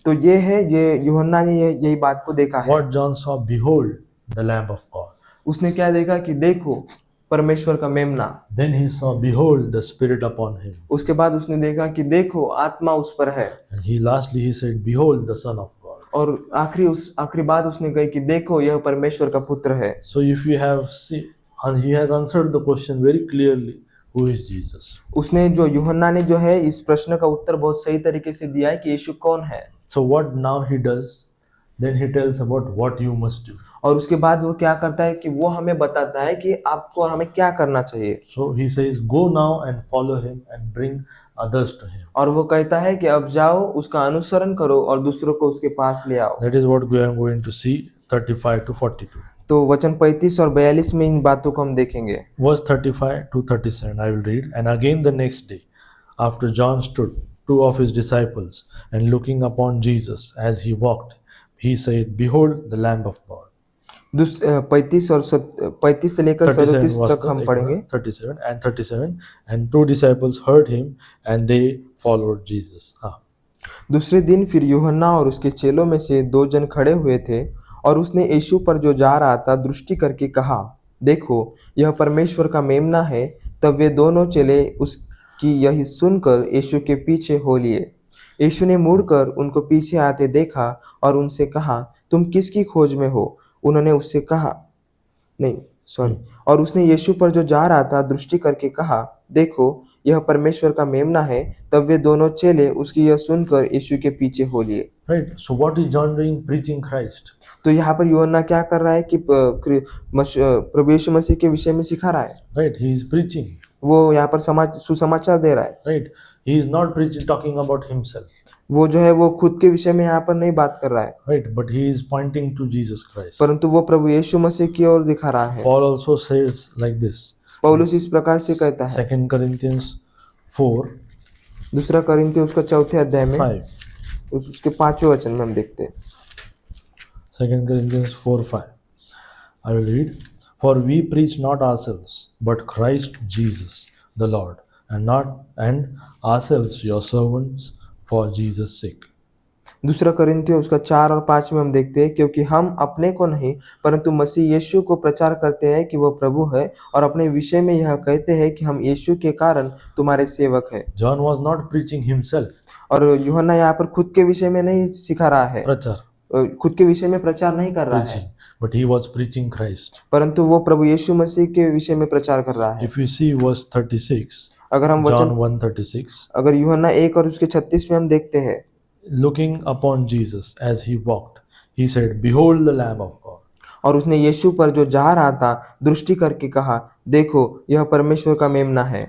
तो ये यूहन्ना ने यही बात को देखा है। What John saw, behold the Lamb of God. उसने क्या देखा कि देखो परमेश्वर का मेमना। Then he saw, behold the Spirit upon him. उसके बाद उसने देखा कि देखो आत्मा उस पर है। And lastly he said, behold the Son of God. और आखिरी बात उसने कही कि देखो यह परमेश्वर का पुत्र है। So if you have seen, and he has answered the question very clearly, who is Jesus? उसने यूहन्ना ने जो है इस प्रश्न का उत्तर बहुत सही तरीके से दिया है कि यीशु कौन है। So what now he does? Then he tells about what you must do. और उसके बाद वो क्या करता है कि वो हमें बताता है कि आपको और हमें क्या करना चाहिए। So he says, go now and follow him and bring others to him. और वो कहता है कि अब जाओ उसका अनुसरण करो और दूसरों को उसके पास ले आओ। That is what we are going to see 35 to 42. तो वचन 35 और 42 में इन बातों को हम देखेंगे। Verse 35 to 37 I will read. And again the next day, after John stood, two of his disciples, and looking upon Jesus as he walked, he said, behold the Lamb of God. 35 से लेकर 37 तक हम पढ़ेंगे। 37 and two disciples heard him and they followed Jesus. हाँ। दूसरे दिन फिर यूहन्ना और उसके चेलों में से 2 जन खड़े हुए थे और उसने यीशु पर जो जा रहा था दृष्टि करके कहा, देखो यह परमेश्वर का मेमना है। तब वे दोनों चेले उसकी यही सुनकर यीशु के पीछे हो लिए। यीशु ने मुड़कर उनको पीछे आते देखा और उनसे कहा, तुम किसकी खोज में हो? उन्होंने उससे कहा और उसने यीशु पर जो जा रहा था दृष्टि करके कहा, देखो यह परमेश्वर का मेमना है। तब वे दोनों चेले उसकी यह सुनकर यीशु के पीछे हो लिए। Right. So what is John doing? Preaching Christ. तो यहाँ पर यूहन्ना क्या कर रहा है कि प्रभु यीशु मसीह के विषय में सिखा रहा है। Right. He is preaching. वो यहाँ पर सुसमाचार दे रहा है। right? He is not preaching talking about himself, वो जो है वो खुद के विषय में यहाँ पर नहीं बात कर रहा है, right? But he is pointing to Jesus Christ. परंतु वो प्रभु यीशु मसीह की ओर दिखा रहा है। Paul also says like this, पौलुस इस प्रकार से कहता है 2 Corinthians 4 दूसरा करिन्थियों उसका 4थे अध्याय में 5. उसके 5वें वचन में हम देखते हैं। 2 Corinthians 4:5. I will read. For we preach not ourselves, but Christ Jesus the Lord, and ourselves your servants for Jesus' sake. दूसरा करिन्थियों उसका 4 और 5 में हम देखते हैं, क्योंकि हम अपने को नहीं परंतु मसीह यीशु को प्रचार करते हैं कि वो प्रभु है, और अपने विषय में यह कहते हैं कि हम यीशु के कारण तुम्हारे सेवक हैं। John was not preaching himself, और यूहन्ना यहाँ पर खुद के विषय में नहीं सिखा रहा है, prachar, खुद के विषय में प्रचार नहीं कर रहा है, preaching, but he was preaching Christ. परंतु वो प्रभु यीशु मसीह के विषय में प्रचार कर रहा है। If you see verse 36, अगर हम John वचन 1:36, अगर यूहन्ना 1 और उसके 36 में हम देखते हैं, looking upon Jesus as he walked, he said, "Behold the Lamb of God." और उसने यीशु पर जो जा रहा था दृष्टि करके कहा, देखो यह परमेश्वर का मेमना है।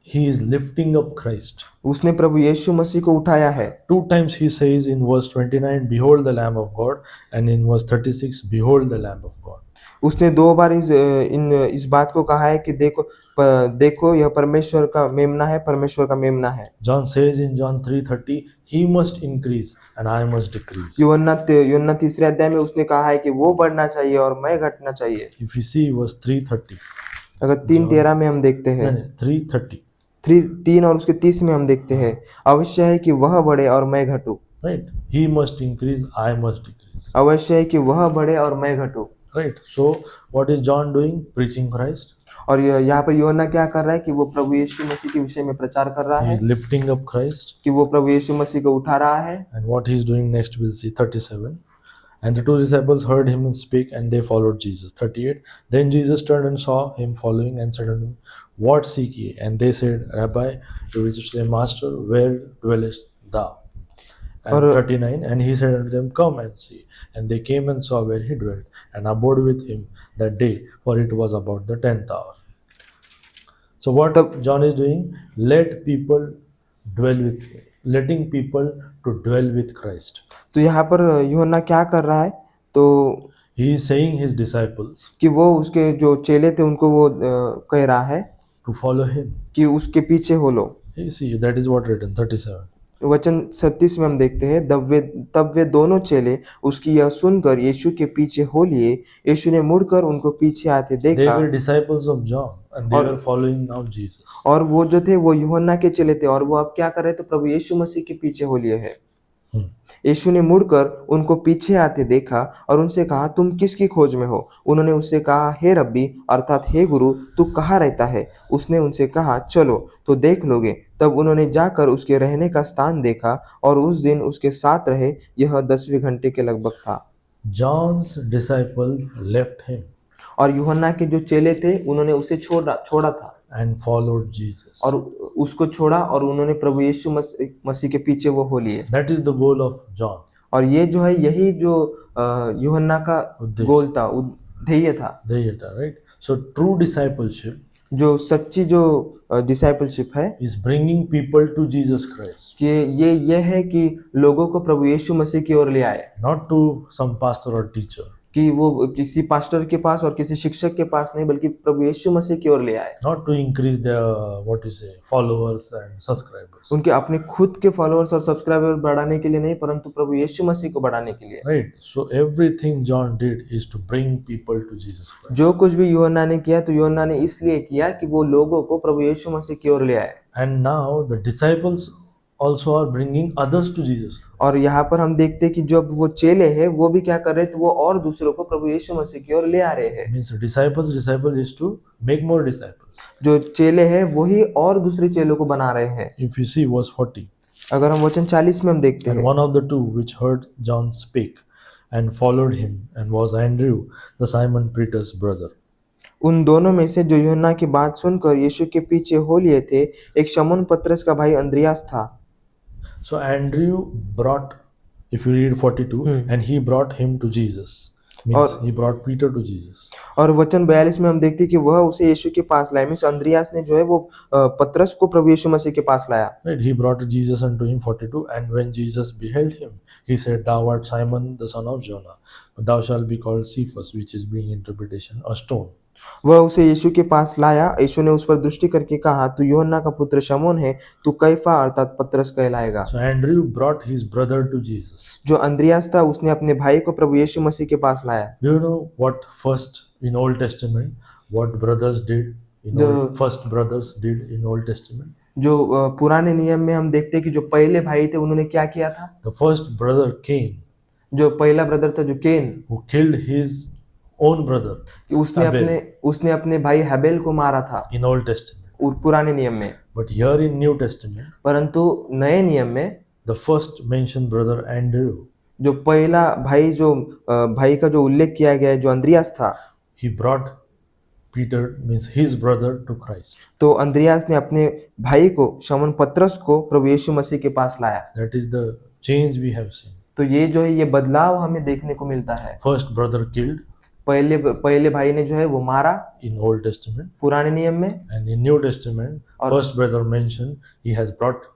He is lifting up Christ. उसने प्रभु यीशु मसीह को उठाया है। 2 times he says in verse 29, "Behold the Lamb of God," and in verse 36, "Behold the Lamb of God." उसने 2 बार इस बात को कहा है कि देखो यह परमेश्वर का मेमना है, परमेश्वर का मेमना है। John says in John 3:30, "He must increase and I must decrease." यूहन्ना 3 अध्याय में उसने कहा है कि वो बढ़ना चाहिए और मैं घटना चाहिए। If you see verse 3:30, अगर 3:13 में हम देखते हैं, 3:30, 3 और उसके 30 में हम देखते हैं, अवश्य है कि वह बढ़े और मैं घटूं। right? He must increase, I must decrease. अवश्य है कि वह बढ़े और मैं घटूं। Right? So what is John doing? Preaching Christ. और यहाँ पर यूहन्ना क्या कर रहा है कि वो प्रभु यीशु मसीह के विषय में प्रचार कर रहा He है, is lifting up Christ. कि वो प्रभु यीशु मसीह को उठा रहा है। And what he is doing next, we'll see 37. And the two disciples heard him speak, and they followed Jesus. 38. Then Jesus turned and saw him following, and said unto him, What seek ye? And they said, Rabbi, you wish to say, Master, where dwellest thou? And 39. And he said unto them, Come and see. And they came and saw where he dwelt, and abode with him that day, for it was about the 10th hour. So what John is doing? Letting people to dwell with Christ. तो यहाँ पर यूहन्ना क्या कर रहा है, तो He is saying his disciples कि वो उसके जो चेले थे उनको वो कह रहा है to follow him. कि उसके पीछे हो लो। You see, that is what written, 37. वचन 37 में हम देखते हैं, तब वे दोनों चेले उसकी यह सुनकर यीशु के पीछे हो लिए। यीशु ने मुड़कर उनको पीछे आते They देखा, were disciples of John and they were following now Jesus. और वो जो थे वो यूहन्ना के चेले थे, और वो अब क्या कर रहे थे, प्रभु यीशु मसीह के पीछे हो लिए हैं। यीशु ने मुड़कर उनको पीछे आते देखा और उनसे कहा, तुम किसकी खोज में हो? उन्होंने उससे कहा, हे रब्बी अर्थात हे गुरु, तू कहाँ रहता है? उसने उनसे कहा, चलो तो देख लोगे। तब उन्होंने जाकर उसके रहने का स्थान देखा और उस दिन उसके साथ रहे। यह 10वें घंटे के लगभग था। John's disciple left him और यूहन्ना के जो चेले थे उन्होंने उसे छोड़ा था and followed Jesus. और उसको छोड़ा और उन्होंने प्रभु यीशु मसीह के पीछे वो हो लिए। That is the goal of John. और ये जो है यही जो यूहन्ना का गोल था, ध्येय था। Right? So true discipleship जो सच्ची जो डिसाइपलशिप है is bringing people to Jesus Christ. कि ये है कि लोगों को प्रभु यीशु मसीह की ओर ले आए, Not to some pastor or teacher. कि वो किसी पास्टर के पास और किसी शिक्षक के पास नहीं, बल्कि प्रभु यीशु मसीह की ओर ले आए। Not to increase their followers and subscribers. उनके अपने खुद के फॉलोअर्स और सब्सक्राइबर बढ़ाने के लिए नहीं, परंतु प्रभु यीशु मसीह को बढ़ाने के लिए। Right. So everything John did is to bring people to Jesus Christ. जो कुछ भी यूहन्ना ने किया, तो यूहन्ना ने इसलिए किया कि वो लोगों को प्रभु यीशु मसीह की ओर ले आए। And now the disciples also are bringing others to Jesus. और यहाँ पर हम देखते हैं कि जब वो चेले हैं वो भी क्या कर रहे थे, वो और दूसरों को प्रभु यीशु मसीह की ओर ले आ रहे हैं। Means disciple is to make more disciples. जो चेले हैं वही और दूसरे चेलों को बना रहे हैं। If you see verse 40. अगर हम वचन 40 में हम देखते And हैं, one of the two which heard John speak and followed him and was Andrew, the Simon Peter's brother. उन दोनों में से जो यूहन्ना की बात सुनकर यीशु के पीछे हो लिए थे, एक शमौन पतरस का भाई अंद्रियास था। So Andrew brought, if you read 42, and he brought him to Jesus. Means he brought Peter to Jesus. और वचन 42 में हम देखते हैं कि वह उसे यीशु के पास लाया। मीन्स अंद्रियास ने जो है वो पतरस को प्रभु यीशु मसीह के पास लाया। Right, he brought Jesus unto him 42, and when Jesus beheld him, he said, Thou art Simon the son of Jonah, thou shalt be called Cephas, which is being interpretation a stone. वह उसे यीशु के पास लाया। यीशु ने उस पर दृष्टि करके कहा, तू यूहन्ना का पुत्र शमौन है, तू कैफा अर्थात पतरस कहलाएगा। So Andrew brought his brother to Jesus. जो अंद्रियास था उसने अपने भाई को प्रभु यीशु मसीह के पास लाया। Do you know what first in Old Testament, what brothers did in first brothers did in Old Testament? जो पुराने नियम में हम देखते हैं कि जो पहले भाई थे उन्होंने क्या किया था। The first brother Cain, जो पहला ब्रदर था जो केन, who killed his own brother उसने अपने भाई हेबेल को मारा था in Old Testament. पुराने नियम में। But here in New Testament, परंतु नए नियम में the first mentioned brother Andrew, जो पहला भाई जो भाई का जो उल्लेख किया गया है जो अंद्रियास था, he brought Peter, means his brother, to Christ. तो अंद्रियास ने अपने भाई को शमौन पतरस को प्रभु यीशु मसीह के पास लाया। That is the change we have seen. तो ये जो है ये बदलाव हमें देखने को मिलता है। First brother killed पहले भाई ने जो है वो मारा in Old Testament, पुराने नियम में, and in New Testament, first brother mentioned, he has brought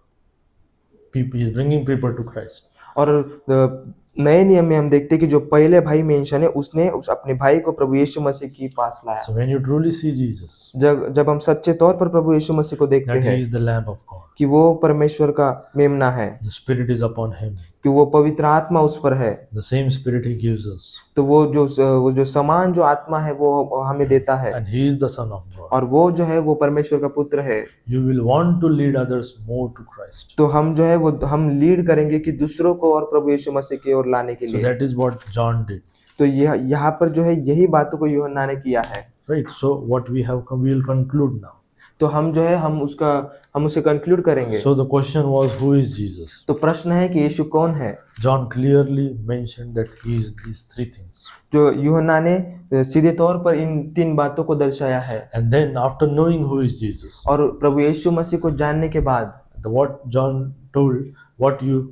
people, he is bringing people to Christ. और नए नियम में हम देखते हैं कि जो पहले भाई मेंशन है उसने अपने भाई को प्रभु यीशु मसीह के पास लाया। So when you truly see Jesus, जब हम सच्चे तौर पर प्रभु यीशु मसीह को देखते that हैं he is the Lamb of God, कि वो परमेश्वर का मेमना है, the Spirit is upon him, कि वो पवित्र आत्मा उस पर है, the same Spirit he gives us, तो वो जो समान जो आत्मा है वो हमें देता है, and he is the Son of God. और वो जो है वो परमेश्वर का पुत्र है। You will want to lead others more to Christ. तो हम जो है वो हम लीड करेंगे कि दूसरों को और प्रभु यीशु मसीह की ओर लाने के So लिए। that is what John did. तो यहाँ पर जो है यही बातों को यूहन्ना ने किया है। Right. So what we have, we will conclude now. तो हम जो है हम उसे कंक्लूड करेंगे। So the question was, who is Jesus? तो प्रश्न है कि यीशु कौन है। John clearly mentioned that he is these three things. जो यूहन्ना ने सीधे तौर पर इन तीन बातों को दर्शाया है। And then after knowing who is Jesus, और प्रभु यीशु मसीह को जानने के बाद what John told, what you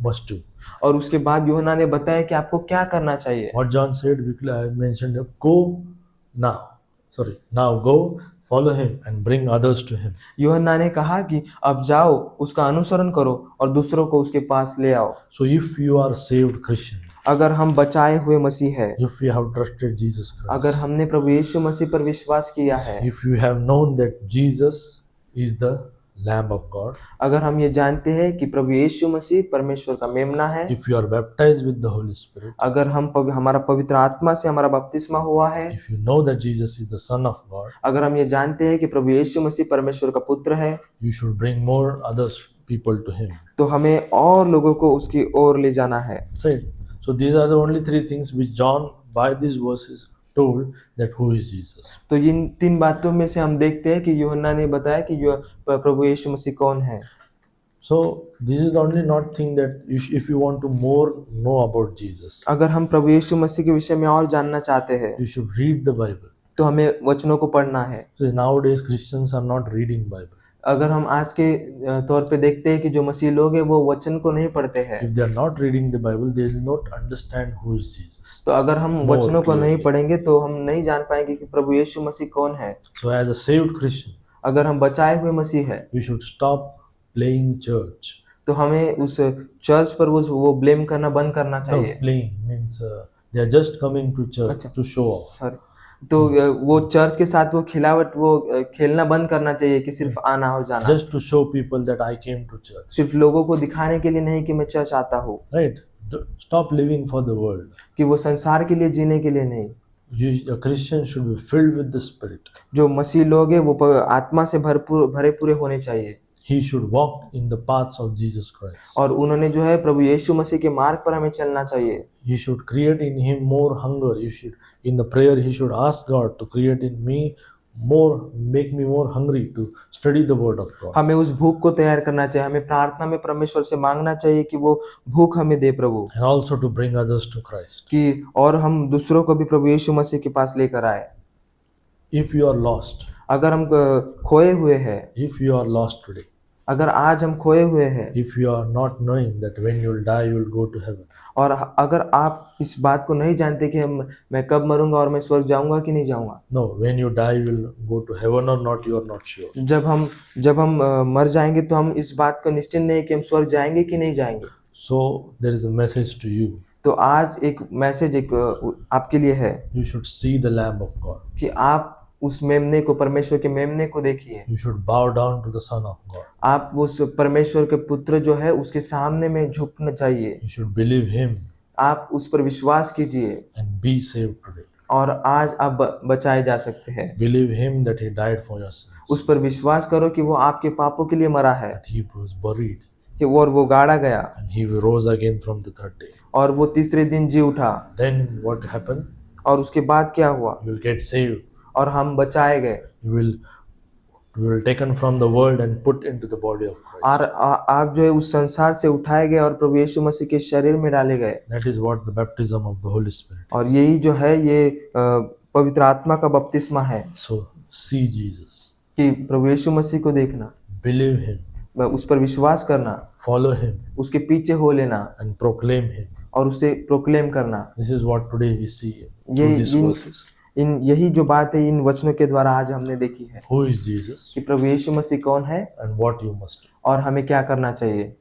must do. और उसके बाद यूहन्ना ने बताया कि आपको क्या करना चाहिए। What John said, I mentioned, go now. Now go, follow him and bring others to him. यूहन्ना ने कहा कि अब जाओ, उसका अनुसरण करो और दूसरों को उसके पास ले आओ। So if you are saved Christian, अगर हम बचाए हुए मसीह है, if you have trusted Jesus Christ, अगर हमने प्रभु यीशु मसीह पर विश्वास किया है, if you have known that Jesus is the Lamb of God, अगर हम ये जानते हैं कि प्रभु यीशु मसीह परमेश्वर का मेमना है, if you are baptized with the Holy Spirit, अगर हमारा पवित्र आत्मा से हमारा बपतिस्मा हुआ है, if you know that Jesus is the Son of God, अगर हम ये जानते हैं कि प्रभु यीशु मसीह परमेश्वर का पुत्र है, you should bring more others people to him. तो हमें और लोगों को उसकी ओर ले जाना है। Right. So these are the only three things which John by these verses told that who is Jesus. तो इन तीन बातों में से हम देखते हैं कि यूहन्ना ने बताया कि प्रभु यीशु मसीह कौन है। So this is the only not thing that if you want to more know about Jesus, अगर हम प्रभु यीशु मसीह के विषय में और जानना चाहते हैं you should read the Bible. तो हमें वचनों को पढ़ना है। So nowadays Christians are not reading Bible. अगर हम आज के तौर पे देखते हैं कि जो मसीह लोग हैं वो वचन को नहीं पढ़ते हैं, If they are not reading the Bible, they will not understand who is Jesus. तो अगर हम वचनों को नहीं पढ़ेंगे तो हम नहीं जान पाएंगे कि प्रभु यीशु मसीह कौन है। So as a saved Christian, अगर हम बचाए हुए मसीह है, we should stop playing church. तो हमें उस चर्च पर वो ब्लेम करना बंद करना No, चाहिए। playing means they are just coming to church to show off. Sorry, तो वो चर्च के साथ वो खिलावट वो खेलना बंद करना चाहिए कि सिर्फ आना और जाना, Just to show people that I came to church. सिर्फ लोगों को दिखाने के लिए नहीं कि मैं चर्च आता हूँ, Right? Stop living for the world. कि वो संसार के लिए जीने के लिए नहीं। A Christian should be filled with the Spirit. जो मसीह लोग हैं वो आत्मा से भरे पूरे होने चाहिए। He should walk in the paths of Jesus Christ. और उन्होंने जो है प्रभु यीशु मसीह के मार्ग पर हमें चलना चाहिए। He should create in him more hunger. In the prayer, he should ask God to create in me more, make me more hungry to study the word of God. हमें उस भूख को तैयार करना चाहिए। हमें प्रार्थना में परमेश्वर से मांगना चाहिए कि वो भूख हमें दे प्रभु, And also to bring others to Christ. कि और हम दूसरों को भी प्रभु यीशु मसीह के पास लेकर आए। If you are lost, अगर हम खोए हुए हैं, if you are lost today, अगर आज हम खोए हुए हैं if you are not knowing that when you'll die you'll go to heaven, और अगर आप इस बात को नहीं जानते कि मैं कब मरूंगा और मैं स्वर्ग जाऊंगा कि नहीं जाऊंगा, no, when you die you'll go to heaven or not, you are not sure. जब हम मर जाएंगे तो हम इस बात का निश्चित नहीं कि हम स्वर्ग जाएंगे कि नहीं जाएंगे। So there is a message to you. तो आज एक मैसेज आपके लिए है You should see the Lamb of God. कि आप उस मेमने को, परमेश्वर के मेमने को देखिए। You should bow down to the Son of God. आप उस परमेश्वर के पुत्र जो है उसके सामने में झुकना चाहिए। You should believe Him आप उस पर विश्वास कीजिए and be saved today. और आज आप बचाए जा सकते हैं। Believe Him that He died for your sins, उस पर विश्वास करो कि वो आपके पापों के लिए मरा है that He was buried, कि वो गाड़ा गया and He rose again from the third day. और वो तीसरे दिन जी उठा। Then what happened? और उसके बाद क्या हुआ? You will get saved. और हम बचाए गए You will taken from the world and put into the body of Christ. और आप जो है उस संसार से उठाए गए और प्रभु यीशु मसीह के शरीर में डाले गए। That is what the baptism of the Holy Spirit और is. यही जो है ये पवित्र आत्मा का बपतिस्मा है So see Jesus, कि प्रभु यीशु मसीह को देखना, believe Him, उस पर विश्वास करना, follow Him, उसके पीछे हो लेना and proclaim Him. और उसे प्रोक्लेम करना। This is what today we see through these verses. यही जो बात है इन वचनों के द्वारा आज हमने देखी है Who is Jesus कि प्रभु यीशु मसीह कौन है and what you must do. और हमें क्या करना चाहिए।